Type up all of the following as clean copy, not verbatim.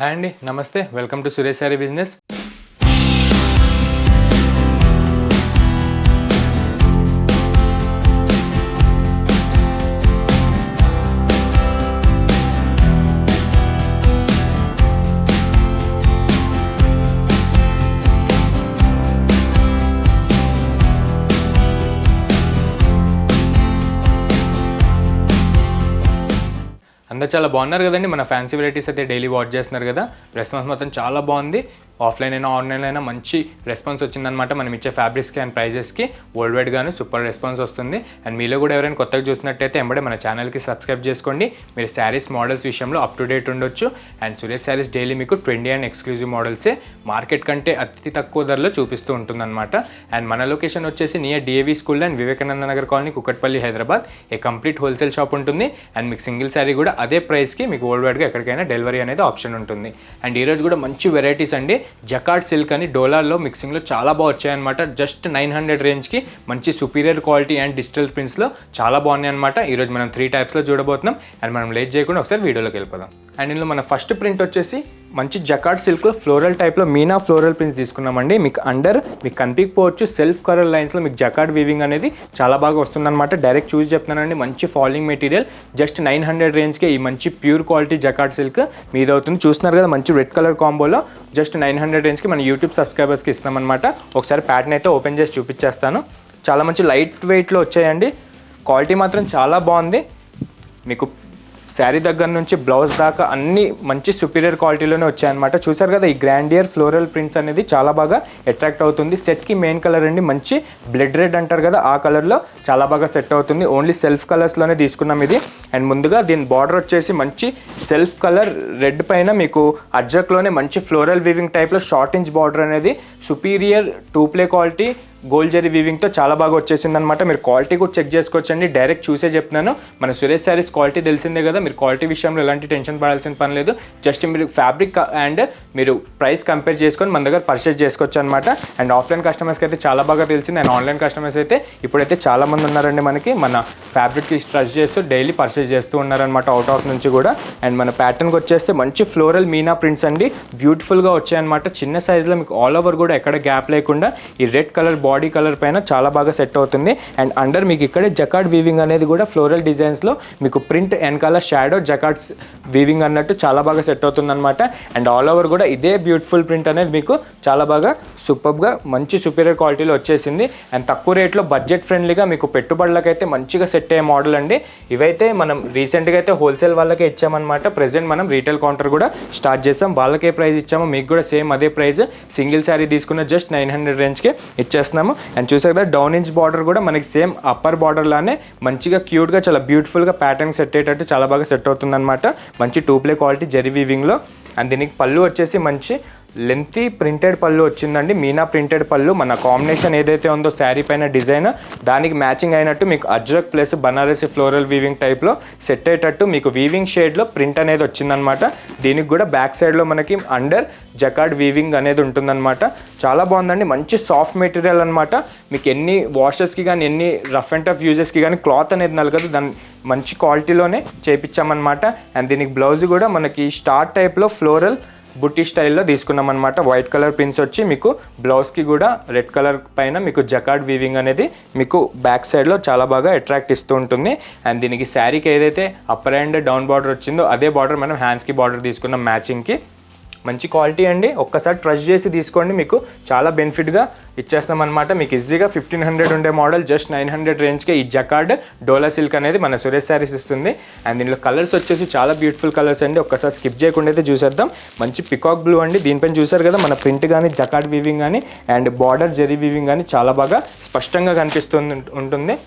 Hi అండి, నమస్తే. Welcome to Suresh sorry business. అందరూ చాలా బాగున్నారు కదండి. మన ఫ్యాన్సీ వెరైటీస్ అయితే డైలీ వాచ్ చేస్తున్నారు కదా. రెస్పాన్స్ మొత్తం చాలా బాగుంది. ఆఫ్లైన్ అయినా ఆన్లైన్ అయినా మంచి రెస్పాన్స్ వచ్చిందనమాట. మనం ఇచ్చే ఫ్యాబ్రిక్స్కి అండ్ ప్రైజెస్కి వరల్డ్ వైడ్ గాను సూపర్ రెస్పాన్స్ వస్తుంది. అండ్ మీలో కూడా ఎవరైనా కొత్తగా చూసినట్టయితే ఎంబడే మన ఛానల్కి సబ్స్క్రైబ్ చేసుకోండి. మీరు శారీస్ మోడల్స్ విషయంలో అప్ టు డేట్ ఉండొచ్చు. అండ్ సురేష్ శారీస్ డైలీ మీకు ట్రెండీ అండ్ ఎక్స్క్లూజివ్ మోడల్సే మార్కెట్ కంటే అతి తక్కువ ధరలో చూపిస్తూ ఉంటుందన్నమాట. అండ్ మన లొకేషన్ వచ్చేసి near DAV school and Vivekananda Nagar colony, Kukatpally, Hyderabad. A complete wholesale shop ఉంటుంది. అండ్ మీకు సింగిల్ శారీ కూడా అదే ప్రైస్కి మీకు వరల్డ్ వైడ్గా ఎక్కడికైనా డెలివరీ అనేది ఆప్షన్ ఉంటుంది. అండ్ ఈరోజు కూడా మంచి వెరైటీస్ అండి. జకార్డ్ సిల్క్ అని డోలార్లో మిక్సింగ్లో చాలా బాగా వచ్చాయన్నమాట. జస్ట్ 900 రేంజ్కి మంచి సుపీరియర్ క్వాలిటీ అండ్ డిజిటల్ ప్రింట్స్లో చాలా బాగున్నాయి అనమాట. ఈరోజు మనం 3 టైప్స్లో చూడబోతున్నాం. అండ్ మనం లేట్ చేయకుండా ఒకసారి వీడియోలోకి వెళ్ళిపోదాం. అండ్ ఇందులో మన ఫస్ట్ ప్రింట్ వచ్చేసి మంచి జకార్డ్ సిల్క్లో ఫ్లోరల్ టైప్లో మీనా ఫ్లోరల్ ప్రింట్స్ తీసుకున్నామండి. మీకు అండర్ మీకు కనిపించకపోవచ్చు సెల్ఫ్ కలర్ లైన్స్లో మీకు జకార్డ్ వీవింగ్ అనేది చాలా బాగా వస్తుందన్నమాట. డైరెక్ట్ చూసి చెప్తున్నానండి, మంచి ఫాలింగ్ మెటీరియల్. జస్ట్ 900 రేంజ్కే ఈ మంచి ప్యూర్ క్వాలిటీ జకార్డ్ సిల్క్ మీద అవుతుంది. చూస్తున్నారు కదా, మంచి రెడ్ కలర్ కాంబోలో జస్ట్ 900 రేంజ్కి మన యూట్యూబ్ సబ్స్క్రైబర్స్కి ఇస్తామన్నమాట. ఒకసారి ప్యాటర్న్ అయితే ఓపెన్ చేసి చూపించేస్తాను. చాలా మంచి లైట్ వెయిట్లో వచ్చాయండి. క్వాలిటీ మాత్రం చాలా బాగుంది. మీకు శారీ దగ్గర నుంచి బ్లౌజ్ దాకా అన్ని మంచి సుపీరియర్ క్వాలిటీలోనే వచ్చాయన్నమాట. చూసారు కదా, ఈ గ్రాండియర్ ఫ్లోరల్ ప్రింట్స్ అనేది చాలా బాగా అట్రాక్ట్ అవుతుంది. సెట్కి మెయిన్ కలర్ అండి మంచి బ్లడ్ రెడ్ అంటారు కదా, ఆ కలర్లో చాలా బాగా సెట్ అవుతుంది. ఓన్లీ సెల్ఫ్ కలర్స్లోనే తీసుకున్నాం ఇది. అండ్ ముందుగా దీని బార్డర్ వచ్చేసి మంచి సెల్ఫ్ కలర్ రెడ్ పైన మీకు అజ్రక్లోనే మంచి ఫ్లోరల్ వీవింగ్ టైప్లో షార్ట్ ఇంచ్ బార్డర్ అనేది superior 2 ply quality gold zari వీవింగ్తో చాలా బాగా వచ్చేసింది అనమాట. మీరు క్వాలిటీ కూడా చెక్ చేసుకోవచ్చండి. డైరెక్ట్ చూసే చెప్తున్నాను. మన సురేష్ శారీస్ క్వాలిటీ తెలిసిందే కదా, మీరు క్వాలిటీ విషయంలో ఎలాంటి టెన్షన్ పడాల్సిన పని లేదు. జస్ట్ మీరు ఫ్యాబ్రిక్ అండ్ మీరు ప్రైస్ కంపేర్ చేసుకొని మన దగ్గర పర్చేస్ చేసుకోవచ్చు అనమాట. అండ్ ఆఫ్లైన్ కస్టమర్స్కి అయితే చాలా బాగా తెలిసింది. అండ్ ఆన్లైన్ కస్టమర్స్ అయితే ఇప్పుడైతే చాలా మంది ఉన్నారండి మనకి. మన ఫ్యాబ్రిక్కి ట్రస్ట్ చేస్తూ డైలీ పర్చేస్ చేస్తూ ఉన్నారనమాట అవుట్ ఆఫ్ నుంచి కూడా. అండ్ మన ప్యాటర్న్కి వచ్చేస్తే మంచి ఫ్లోరల్ మీనా ప్రింట్స్ అండి, బ్యూటిఫుల్గా వచ్చాయన్నమాట. చిన్న సైజులో మీకు ఆల్ ఓవర్ కూడా ఎక్కడ గ్యాప్ లేకుండా ఈ రెడ్ కలర్ బాడీ కలర్ పైన చాలా బాగా సెట్ అవుతుంది. అండ్ అండర్ మీకు ఇక్కడే జకార్డ్ వీవింగ్ అనేది కూడా ఫ్లోరల్ డిజైన్స్లో మీకు ప్రింట్ వెనకాల షాడో జకార్డ్ వీవింగ్ అన్నట్టు చాలా బాగా సెట్ అవుతుంది అనమాట. అండ్ ఆల్ ఓవర్ కూడా ఇదే బ్యూటిఫుల్ ప్రింట్ అనేది మీకు చాలా బాగా సూపర్గా మంచి సుపీరియర్ క్వాలిటీలో వచ్చేసింది. అండ్ తక్కువ రేట్లో బడ్జెట్ ఫ్రెండ్లీగా మీకు పెట్టుబడులకైతే మంచిగా సెట్ అయ్యే మోడల్ అండి. ఇవైతే మనం రీసెంట్గా అయితే హోల్సేల్ వాళ్ళకే ఇచ్చామన్నమాట. ప్రెజెంట్ మనం రీటైల్ కౌంటర్ కూడా స్టార్ట్ చేస్తాం. వాళ్ళకే ప్రైస్ ఇచ్చాము, మీకు కూడా సేమ్ అదే ప్రైస్. సింగిల్ శారీ తీసుకున్న జస్ట్ 900 రేంజ్కే ఇచ్చేస్తున్నాము. అండ్ చూసారు కదా, డౌన్ ఇంచ్ బార్డర్ కూడా మనకి సేమ్ అప్పర్ బార్డర్ లానే మంచిగా క్యూట్గా చాలా బ్యూటిఫుల్గా ప్యాటర్న్ సెట్ అయ్యేటట్టు చాలా బాగా సెట్ అవుతుంది అనమాట. మంచి 2 ప్లే క్వాలిటీ జరీ వీవింగ్లో. అండ్ దీనికి పళ్ళు వచ్చేసి మంచి లెంతీ ప్రింటెడ్ పళ్ళు వచ్చిందండి. మీనా ప్రింటెడ్ పళ్ళు. మన కాంబినేషన్ ఏదైతే ఉందో శారీ పైన డిజైన్ దానికి మ్యాచింగ్ అయినట్టు మీకు Ajrak plus Banarasi floral weaving టైప్లో సెట్ అయ్యేటట్టు మీకు వీవింగ్ షేడ్లో ప్రింట్ అనేది వచ్చిందనమాట. దీనికి కూడా బ్యాక్ సైడ్లో మనకి అండర్ జకార్డ్ వీవింగ్ అనేది ఉంటుందన్నమాట. చాలా బాగుందండి. మంచి సాఫ్ట్ మెటీరియల్ అనమాట. మీకు ఎన్ని వాషెస్కి కానీ ఎన్ని రఫ్ అండ్ టఫ్ యూజెస్కి కానీ క్లాత్ అనేది నలగదు. దాన్ని మంచి క్వాలిటీలోనే చేయించామన్నమాట. అండ్ దీనికి బ్లౌజ్ కూడా మనకి స్టార్ టైప్లో ఫ్లోరల్ బుట్టి స్టైల్లో తీసుకున్నాం అనమాట. వైట్ కలర్ పిన్స్ వచ్చి మీకు బ్లౌజ్కి కూడా రెడ్ కలర్ పైన మీకు జకార్డ్ వీవింగ్ అనేది మీకు బ్యాక్ సైడ్లో చాలా బాగా అట్రాక్ట్ ఇస్తూ ఉంటుంది. అండ్ దీనికి శారీకి ఏదైతే అప్పర్ అండ్ డౌన్ బార్డర్ వచ్చిందో అదే బార్డర్ మనం హ్యాండ్స్కి బార్డర్ తీసుకున్నాం మ్యాచింగ్కి. మంచి క్వాలిటీ అండి. ఒక్కసారి ట్రస్ట్ చేసి తీసుకోండి, మీకు చాలా బెనిఫిట్గా ఇచ్చేస్తామన్నమాట. మీకు ఈజీగా 1500 ఉండే మోడల్ జస్ట్ 900 రేంజ్కే ఈ జకార్డ్ డోలా సిల్క్ అనేది మన సురేష్ శారీస్ ఇస్తుంది. అండ్ దీనిలో కలర్స్ వచ్చేసి చాలా బ్యూటిఫుల్ కలర్స్ అండి. ఒక్కసారి స్కిప్ చేయకుండా అయితే చూసేద్దాం. మంచి పికాక్ బ్లూ అండి. దీనిపైన చూసారు కదా, మన ప్రింట్ కానీ జకార్డ్ వీవింగ్ కానీ అండ్ బార్డర్ జరీ వీవింగ్ కానీ చాలా బాగా స్పష్టంగా కనిపిస్తుంది ఉంటుంది.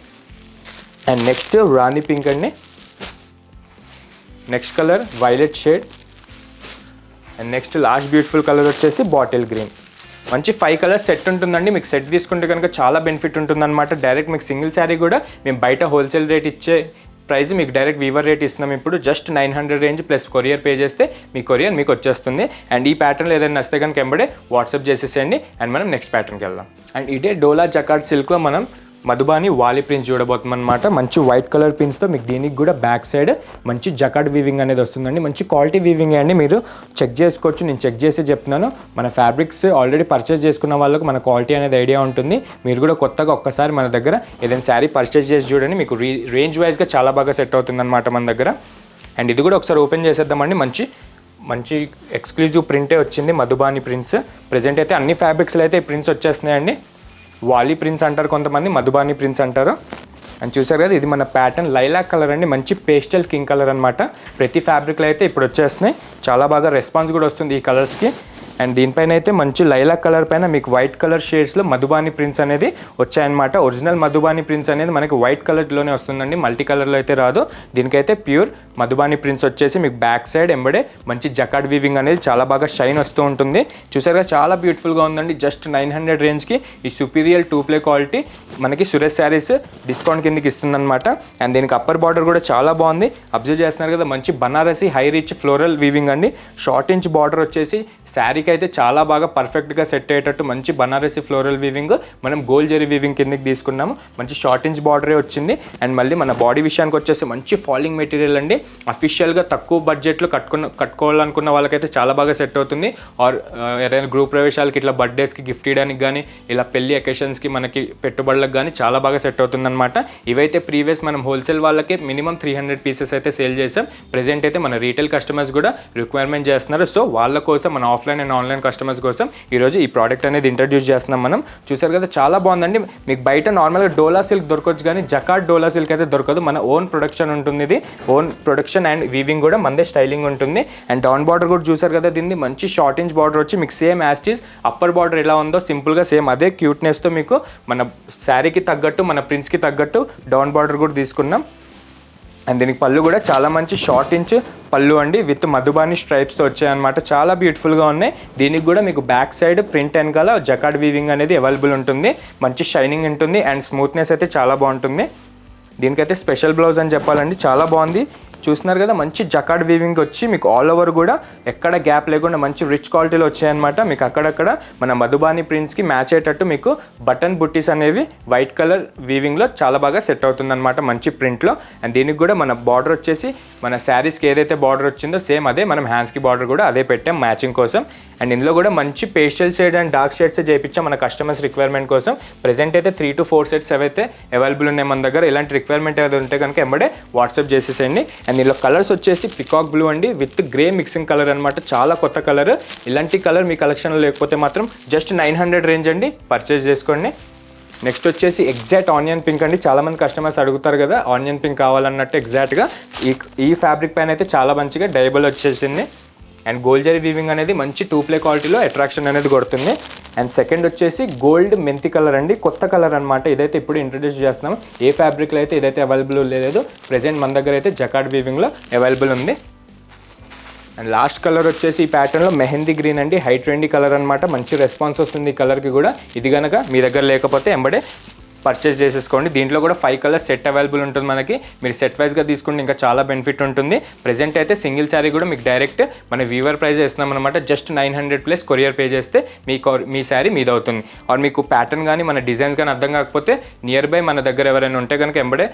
అండ్ నెక్స్ట్ రాణి పింక్ అండి. Next colour violet shade. And next last beautiful colour వచ్చేసి బాటిల్ గ్రీన్. మంచి 5 కలర్స్ సెట్ ఉంటుందండి. మీకు సెట్ తీసుకుంటే కనుక చాలా బెనిఫిట్ ఉంటుందన్నమాట. డైరెక్ట్ మీకు సింగిల్ శారీ కూడా మేము బయట హోల్సేల్ రేట్ ఇచ్చే ప్రైస్ మీకు డైరెక్ట్ వీవర్ రేట్ ఇస్తున్నాం. ఇప్పుడు just 900 range plus courier pay చేస్తే మీ కొరియర్ మీకు వచ్చేస్తుంది. అండ్ ఈ ప్యాటర్న్లో ఏదైనా వస్తే కనుక ఎంబడే వాట్సాప్ చేసేసేయండి. అండ్ మనం నెక్స్ట్ ప్యాటర్న్కి వెళ్దాం. అండ్ ఇదే డోలా జకార్డ్ సిల్క్లో మనం మధుబాని వాలి ప్రింట్స్ చూడబోతున్నాం అనమాట. మంచి వైట్ కలర్ ప్రింట్స్తో మీకు దీనికి కూడా బ్యాక్ సైడ్ మంచి జకార్డ్ వీవింగ్ అనేది వస్తుందండి. మంచి క్వాలిటీ వీవింగ్ అండి, మీరు చెక్ చేసుకోవచ్చు. నేను చెక్ చేసి చెప్తున్నాను. మన ఫ్యాబ్రిక్స్ ఆల్రెడీ పర్చేస్ చేసుకున్న వాళ్ళకి మన క్వాలిటీ అనేది ఐడియా ఉంటుంది. మీరు కూడా కొత్తగా ఒక్కసారి మన దగ్గర ఏదైనా శారీ పర్చేస్ చేసి చూడండి, మీకు రేంజ్ వైజ్గా చాలా బాగా సెట్ అవుతుంది అనమాట మన దగ్గర. అండ్ ఇది కూడా ఒకసారి ఓపెన్ చేసేద్దామండి. మంచి ఎక్స్క్లూజివ్ ప్రింటే వచ్చింది, మధుబాని ప్రింట్స్. ప్రజెంట్ అయితే అన్ని ఫ్యాబ్రిక్స్లో అయితే ఈ ప్రింట్స్ వచ్చేస్తున్నాయండి. వాలీ ప్రింట్స్ అంటారు కొంతమంది, మధుబాని ప్రింట్స్ అంటారు. అని చూసారు కదా, ఇది మన ప్యాటర్న్ లైలాక్ కలర్ అండి, మంచి పేస్టల్ కింగ్ కలర్ అనమాట. ప్రతి ఫ్యాబ్రిక్లో అయితే ఇప్పుడు వచ్చేస్తున్నాయి, చాలా బాగా రెస్పాన్స్ కూడా వస్తుంది ఈ కలర్స్కి. అండ్ దీనిపైన అయితే మంచి లైలాక్ కలర్ పైన మీకు వైట్ కలర్ షేడ్స్లో మధుబాని ప్రింట్స్ అనేది వచ్చాయన్నమాట. ఒరిజినల్ మధుబాని ప్రింట్స్ అనేది మనకి వైట్ కలర్లోనే వస్తుందండి, మల్టీ కలర్లో అయితే రాదు. దీనికైతే ప్యూర్ మధుబాని ప్రింట్స్ వచ్చేసి మీకు బ్యాక్ సైడ్ ఎంబడే మంచి జకార్డ్ వీవింగ్ అనేది చాలా బాగా షైన్ వస్తూ ఉంటుంది. చూసారుగా చాలా బ్యూటిఫుల్గా ఉందండి. జస్ట్ 900 రేంజ్కి ఈ సుపీరియర్ 2 క్వాలిటీ మనకి సురేష్ శారీస్ డిస్కౌంట్ కిందకి ఇస్తుందన్నమాట. అండ్ దీనికి అప్పర్ బార్డర్ కూడా చాలా బాగుంది, అబ్జర్వ్ చేస్తున్నారు కదా. మంచి Banarasi high rich floral weaving అండి. షార్ట్ ఇంచ్ బార్డర్ వచ్చేసి శారీకి అయితే చాలా బాగా పర్ఫెక్ట్గా సెట్ అయ్యేటట్టు మంచి బనారసి ఫ్లోరల్ వీవింగ్, మనం గోల్డ్ జరీ వీవింగ్ కిందకి తీసుకున్నాము. మంచి షార్ట్ ఇంచ్ బార్డరే వచ్చింది. అండ్ మళ్ళీ మన బాడీ విషయానికి వచ్చేసి మంచి ఫాలింగ్ మెటీరియల్ అండి. అఫీషియల్గా తక్కువ బడ్జెట్లో కట్టుకోవాలనుకున్న వాళ్ళకైతే చాలా బాగా సెట్ అవుతుంది. ఆర్ ఏదైనా గ్రూప్ ప్రవేశాలకి, ఇట్లా బర్త్డేస్కి గిఫ్ట్ ఇవ్వడానికి కానీ, ఇలా పెళ్లి అకేషన్స్కి మనకి పెట్టుబడులకు కానీ చాలా బాగా సెట్ అవుతుంది అనమాట. ఇవైతే ప్రీవియస్ మనం హోల్సేల్ వాళ్ళకి మినిమం 300 పీసెస్ అయితే సేల్ చేసాం. ప్రెజెంట్ అయితే మన రీటైల్ కస్టమర్స్ కూడా రిక్వైర్మెంట్ చేస్తున్నారు. సో వాళ్ళ కోసం మన ఆఫ్లైన్ అండ్ ఆన్లైన్ కస్టమర్స్ కోసం ఈరోజు ఈ ప్రోడక్ట్ అనేది ఇంట్రడ్యూస్ చేస్తున్నాం మనం. చూసారు కదా, చాలా బాగుందండి. మీకు బయట నార్మల్గా డోలా సిల్క్ దొరకవచ్చు కానీ జకార్డ్ డోలా సిల్క్ అయితే దొరకదు. మన ఓన్ ప్రొడక్షన్ ఉంటుంది, ఇది ఓన్ ప్రొడక్షన్ అండ్ వీవింగ్ కూడా మనదే స్టైలింగ్ ఉంటుంది. అండ్ డౌన్ బార్డర్ కూడా చూసారు కదా, దీన్ని మంచి షార్ట్ ఇంచ్ బార్డర్ వచ్చి మీకు సేమ్ యాస్టీస్ అప్పర్ బార్డర్ ఎలా ఉందో సింపుల్గా సేమ్ అదే క్యూట్నెస్తో మీకు మన శారీకి తగ్గట్టు, మన ప్రింట్స్కి తగ్గట్టు డౌన్ బార్డర్ కూడా తీసుకున్నాం. అండ్ దీనికి పళ్ళు కూడా చాలా మంచి షార్ట్ ఇంచ్ పళ్ళు అండి, విత్ మధుబాని స్ట్రైప్స్తో వచ్చాయన్నమాట. చాలా బ్యూటిఫుల్గా ఉన్నాయి. దీనికి కూడా మీకు బ్యాక్ సైడ్ ప్రింట్ వెనకాల జకార్డ్ వీవింగ్ అనేది అవైలబుల్ ఉంటుంది. మంచి షైనింగ్ ఉంటుంది అండ్ స్మూత్నెస్ అయితే చాలా బాగుంటుంది. దీనికైతే స్పెషల్ బ్లౌజ్ అని చెప్పాలండి, చాలా బాగుంది. చూస్తున్నారు కదా, మంచి జకార్డ్ వీవింగ్ వచ్చి మీకు ఆల్ ఓవర్ కూడా ఎక్కడ గ్యాప్ లేకుండా మంచి రిచ్ క్వాలిటీలో వచ్చాయన్నమాట. మీకు అక్కడక్కడ మన మధుబాని ప్రింట్స్కి మ్యాచ్ అయ్యేటట్టు మీకు బటన్ బుట్టీస్ అనేవి వైట్ కలర్ వీవింగ్లో చాలా బాగా సెట్ అవుతుందన్నమాట, మంచి ప్రింట్లో. అండ్ దీనికి కూడా మన బార్డర్ వచ్చేసి మన శారీస్కి ఏదైతే బార్డర్ వచ్చిందో సేమ్ అదే మనం హ్యాండ్స్కి బార్డర్ కూడా అదే పెట్టాం మ్యాచింగ్ కోసం. అండ్ ఇందులో కూడా మంచి pastel shade and dark shades చేయించాం మన కస్టమర్స్ రిక్వైర్మెంట్ కోసం. ప్రెజెంట్ అయితే 3 to 4 సెట్స్ అవైతే అవైలబుల్ ఉన్నాయి మన దగ్గర. ఇలాంటి రిక్వైర్మెంట్ ఏదైతే ఉంటే కనుక ఎంబడే వాట్సాప్ చేసేసేయండి. అండ్ దీనిలో కలర్స్ వచ్చేసి పికాక్ బ్లూ అండి, విత్ గ్రే మిక్సింగ్ కలర్ అనమాట. చాలా కొత్త కలర్. ఇలాంటి కలర్ మీ కలెక్షన్లో లేకపోతే మాత్రం జస్ట్ 900 రేంజ్ అండి, పర్చేస్ చేసుకోండి. నెక్స్ట్ వచ్చేసి ఎగ్జాక్ట్ ఆనియన్ పింక్ అండి. చాలామంది కస్టమర్స్ అడుగుతారు కదా ఆనియన్ పింక్ కావాలన్నట్టు. ఎగ్జాక్ట్గా ఈ ఫ్యాబ్రిక్ పైన అయితే చాలా మంచిగా డైబుల్ వచ్చేసింది. అండ్ గోల్డ్ జరీ వీవింగ్ అనేది మంచి 2 క్వాలిటీలో అట్రాక్షన్ అనేది కొడుతుంది. అండ్ సెకండ్ వచ్చేసి గోల్డ్ మెంతి కలర్ అండి, కొత్త కలర్ అనమాట. ఇదైతే ఇప్పుడు ఇంట్రడ్యూస్ చేస్తున్నాము. ఏ ఫ్యాబ్రిక్లో అయితే ఇదైతే అవైలబుల్ లేదు, ప్రెజెంట్ మన దగ్గర అయితే జకార్డ్ వీవింగ్లో అవైలబుల్ ఉంది. అండ్ లాస్ట్ కలర్ వచ్చేసి ఈ ప్యాటర్న్లో మెహందీ గ్రీన్ అండి, హై ట్రెండీ కలర్ అనమాట. మంచి రెస్పాన్స్ వస్తుంది ఈ కలర్కి కూడా. ఇది కనుక మీ దగ్గర లేకపోతే ఎంబడే పర్చేస్ చేసేసుకోండి. దీంట్లో కూడా 5 కలర్స్ సెట్ అవైలబుల్ ఉంటుంది మనకి. మీరు సెట్ వైజ్గా తీసుకుంటే ఇంకా చాలా బెనిఫిట్ ఉంటుంది. ప్రెజెంట్ అయితే సింగిల్ శారీ కూడా మీకు డైరెక్ట్ మన వీవర్ ప్రైస్ వేస్తున్నాం అనమాట. జస్ట్ 900 ప్లస్ కొరియర్ పే చేస్తే మీ శారీ మీద అవుతుంది. ఆర్ మీకు ప్యాటర్న్ కానీ మన డిజైన్స్ కానీ అర్థం కాకపోతే నియర్ బై మన దగ్గర ఎవరైనా ఉంటే కనుక ఎంబడే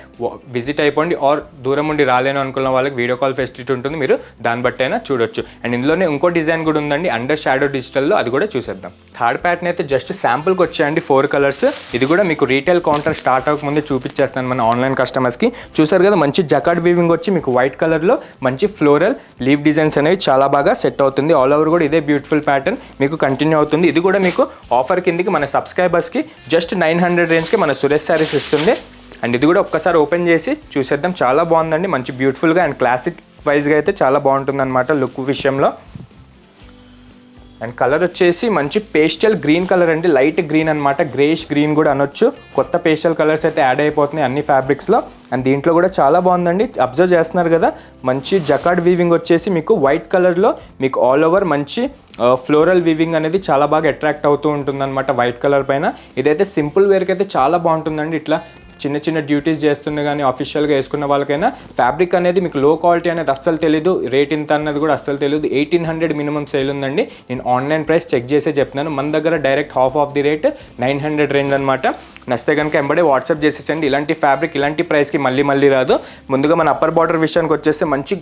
విజిట్ అయిపోండి. ఆర్ దూరం ఉండి రాలేను అనుకున్న వాళ్ళకి వీడియో కాల్ ఫెసిలిటీ ఉంటుంది, మీరు దాన్ని బట్టి అయినా చూడొచ్చు. అండ్ ఇందులోనే ఇంకో డిజైన్ కూడా ఉందండి, అండర్ షాడో డిజిటల్లో, అది కూడా చూసేద్దాం. థర్డ్ ప్యాటర్న్ అయితే జస్ట్ శాంపుల్కి వచ్చాయండి, 4 కలర్స్. ఇది కూడా మీకు రీటైల్ కౌంటర్ స్టార్ట్ అవ్వకముందే చూపించేస్తాను మన ఆన్లైన్ కస్టమర్స్కి. చూసారు కదా, మంచి జకార్డ్ వీవింగ్ వచ్చి మీకు వైట్ కలర్లో మంచి ఫ్లోరల్ లీవ్ డిజైన్స్ అనేవి చాలా బాగా సెట్ అవుతుంది. ఆల్ ఓవర్ కూడా ఇదే బ్యూటిఫుల్ ప్యాటర్న్ మీకు కంటిన్యూ అవుతుంది. ఇది కూడా మీకు ఆఫర్ కిందకి మన సబ్స్క్రైబర్స్కి జస్ట్ 900 రేంజ్కి మన సురేష్ శారీస్ ఇస్తుంది. అండ్ ఇది కూడా ఒక్కసారి ఓపెన్ చేసి చూసేద్దాం. చాలా బాగుందండి, మంచి బ్యూటిఫుల్గా అండ్ క్లాసిక్ వైజ్గా అయితే చాలా బాగుంటుంది అనమాట లుక్ విషయంలో. అండ్ కలర్ వచ్చేసి మంచి పేస్టల్ గ్రీన్ కలర్ అండి, లైట్ గ్రీన్ అనమాట, గ్రేష్ గ్రీన్ కూడా అనొచ్చు. కొత్త పేస్టల్ కలర్స్ అయితే యాడ్ అయిపోతున్నాయి అన్ని ఫ్యాబ్రిక్స్లో. అండ్ దీంట్లో కూడా చాలా బాగుందండి, అబ్జర్వ్ చేస్తున్నారు కదా, మంచి జకార్డ్ వీవింగ్ వచ్చేసి మీకు వైట్ కలర్లో మీకు ఆల్ ఓవర్ మంచి ఫ్లోరల్ వీవింగ్ అనేది చాలా బాగా అట్రాక్ట్ అవుతూ ఉంటుంది అనమాట వైట్ కలర్ పైన. ఇదైతే సింపుల్ వేర్కి అయితే చాలా బాగుంటుందండి. ఇట్లా చిన్న చిన్న డ్యూటీస్ చేస్తున్నా కానీ ఆఫీషియల్గా వేసుకున్న వాళ్ళకైనా ఫ్యాబ్రిక్ అనేది మీకు లో క్వాలిటీ అనేది అస్సలు తెలియదు, రేట్ ఇంత అన్నది కూడా అస్సలు తెలియదు. 1800 మినిమం సేల్ ఉందండి. నేను ఆన్లైన్ ప్రైస్ చెక్ చేసే చెప్తున్నాను. మన దగ్గర direct half of the rate 900 range అనమాట. నచ్చితే కనుక వెంబడే వాట్సాప్ చేసేసండి. ఇలాంటి ఫ్యాబ్రిక్ ఇలాంటి ప్రైస్కి మళ్ళీ రాదు. ముందుగా మన అప్పర్ బార్డర్ విషయానికి వచ్చేస్తే మంచి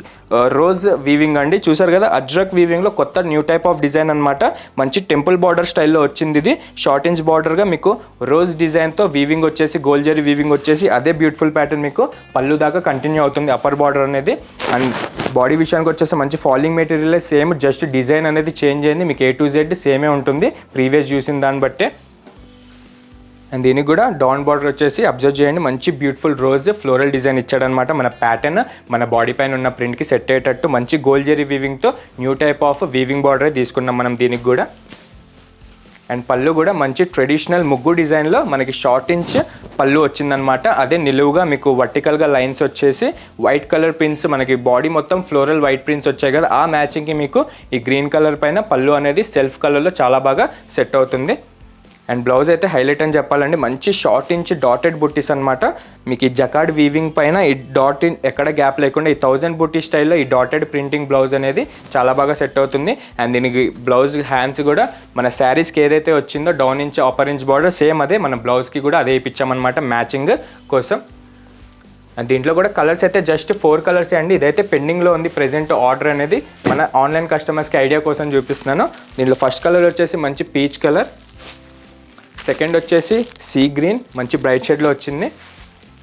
రోజ్ వీవింగ్ అండి. చూసారు కదా, అజ్రక్ వీవింగ్లో కొత్త న్యూ టైప్ ఆఫ్ డిజైన్ అనమాట. మంచి టెంపుల్ బార్డర్ స్టైల్లో వచ్చింది. ఇది షార్ట్ ఇంచ్ బార్డర్గా మీకు రోజ్ డిజైన్తో వీవింగ్ వచ్చేసి, గోల్డ్ జరీ వీవింగ్ వచ్చేసి అదే బ్యూటిఫుల్ ప్యాటర్న్ మీకు పళ్ళు దాకా కంటిన్యూ అవుతుంది అప్పర్ బార్డర్ అనేది. అండ్ బాడీ విషయానికి వచ్చేసి మంచి falling material same, just design అనేది చేంజ్ అయింది. మీకు A to Z సేమే ఉంటుంది ప్రీవియస్ చూసిన దాన్ని బట్టే. అండ్ దీనికి కూడా డౌన్ బార్డర్ వచ్చేసి అబ్జర్వ్ చేయండి, మంచి బ్యూటిఫుల్ రోజ్ ఫ్లోరల్ డిజైన్ ఇచ్చాడనమాట. మన ప్యాటర్న్ మన బాడీ పైన ఉన్న ప్రింట్కి సెట్ అయ్యేటట్టు మంచి గోల్డ్ జరీ వీవింగ్తో న్యూ టైప్ ఆఫ్ వీవింగ్ బార్డరే తీసుకున్నాం మనం దీనికి కూడా. అండ్ పళ్ళు కూడా మంచి ట్రెడిషనల్ ముగ్గు డిజైన్లో మనకి షార్ట్ ఇంచ్ పళ్ళు వచ్చిందనమాట. అదే నిలువుగా మీకు వర్టికల్గా లైన్స్ వచ్చేసి వైట్ కలర్ ప్రింట్స్, మనకి బాడీ మొత్తం ఫ్లోరల్ వైట్ ప్రింట్స్ వచ్చాయి కదా, ఆ మ్యాచింగ్కి మీకు ఈ గ్రీన్ కలర్ పైన పళ్ళు అనేది సెల్ఫ్ కలర్లో చాలా బాగా సెట్ అవుతుంది. అండ్ బ్లౌజ్ అయితే హైలైట్ అని చెప్పాలండి, మంచి షార్ట్ ఇంచ్ డాటెడ్ బుట్టీస్ అనమాట. మీకు ఈ జకార్డ్ వీవింగ్ పైన ఈ డాట్ ఎక్కడ గ్యాప్ లేకుండా ఈ 1000 బుట్టి స్టైల్లో ఈ డాటెడ్ ప్రింటింగ్ బ్లౌజ్ అనేది చాలా బాగా సెట్ అవుతుంది. అండ్ దీనికి బ్లౌజ్ హ్యాండ్స్ కూడా మన శారీస్కి ఏదైతే వచ్చిందో down inch upper inch border same అదే మన బ్లౌజ్కి కూడా అదే ఇప్పించామన్నమాట మ్యాచింగ్ కోసం. అండ్ దీంట్లో కూడా కలర్స్ అయితే జస్ట్ 4 కలర్సే అండి. ఇదైతే పెండింగ్లో ఉంది ప్రెజెంట్ ఆర్డర్ అనేది, మన ఆన్లైన్ కస్టమర్స్కి ఐడియా కోసం చూపిస్తున్నాను. దీంట్లో ఫస్ట్ కలర్ వచ్చేసి మంచి పీచ్ కలర్, సెకండ్ వచ్చేసి సీ గ్రీన్ మంచి బ్రైట్ షేడ్లో వచ్చింది,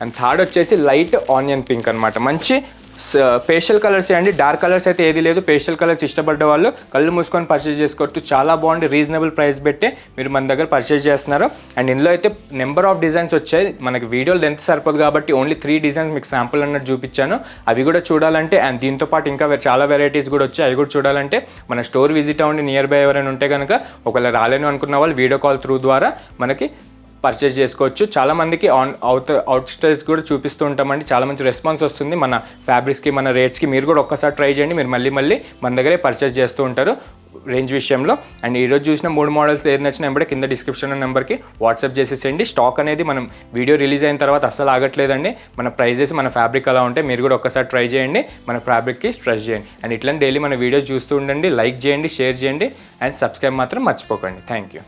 అండ్ థర్డ్ వచ్చేసి లైట్ ఆనియన్ పింక్ అనమాట. మంచి పేస్టల్ కలర్స్ అండి, డార్క్ కలర్స్ అయితే ఏది లేదు. పేస్టల్ కలర్స్ ఇష్టపడ్డ వాళ్ళు కళ్ళు మూసుకొని పర్చేజ్ చేసుకోవచ్చు. చాలా బాగుంది, రీజనబుల్ ప్రైస్ పెట్టి మీరు మన దగ్గర పర్చేజ్ చేస్తున్నారు. అండ్ ఇందులో అయితే నెంబర్ ఆఫ్ డిజైన్స్ వచ్చాయి. మనకి వీడియోలు ఎంత సరిపోదు కాబట్టి ఓన్లీ 3 డిజైన్స్ మీకు శాంపుల్ అన్నట్టు చూపించాను. అవి కూడా చూడాలంటే అండ్ దీంతో పాటు ఇంకా చాలా వెరైటీస్ కూడా వచ్చాయి. అవి కూడా చూడాలంటే మన స్టోర్ విజిట్ అవ్వండి. నియర్ బై ఎవరైనా ఉంటే కనుక ఒకవేళ రాలేను అనుకున్న వాళ్ళు వీడియో కాల్ త్రూ ద్వారా మనకి పర్చేజ్ చేసుకోవచ్చు. చాలామందికి అవుట్ స్టైల్స్ కూడా చూపిస్తూ ఉంటామండి. చాలా మంచి రెస్పాన్స్ వస్తుంది మన ఫ్యాబ్రిక్స్కి, మన రేట్స్కి. మీరు కూడా ఒక్కసారి ట్రై చేయండి, మీరు మళ్ళీ మన దగ్గరే పర్చేజ్ చేస్తూ ఉంటారు రేంజ్ విషయంలో. అండ్ ఈరోజు చూసిన 3 మోడల్స్ ఏది నచ్చినా వెంబడే కింద డిస్క్రిప్షన్ నెంబర్కి వాట్సాప్ చేసేసేయండి. స్టాక్ అనేది మనం వీడియో రిలీజ్ అయిన తర్వాత అస్సలు ఆగట్లేదండి. మన ప్రైజెస్, మన ఫ్యాబ్రిక్ అలా ఉంటే మీరు కూడా ఒక్కసారి ట్రై చేయండి, మన ఫ్యాబ్రిక్కి స్ట్రెస్ చేయండి. అండ్ ఇట్లా డైలీ మన వీడియోస్ చూస్తూ ఉండండి, లైక్ చేయండి, షేర్ చేయండి అండ్ సబ్స్క్రైబ్ మాత్రం మర్చిపోకండి. Thank you.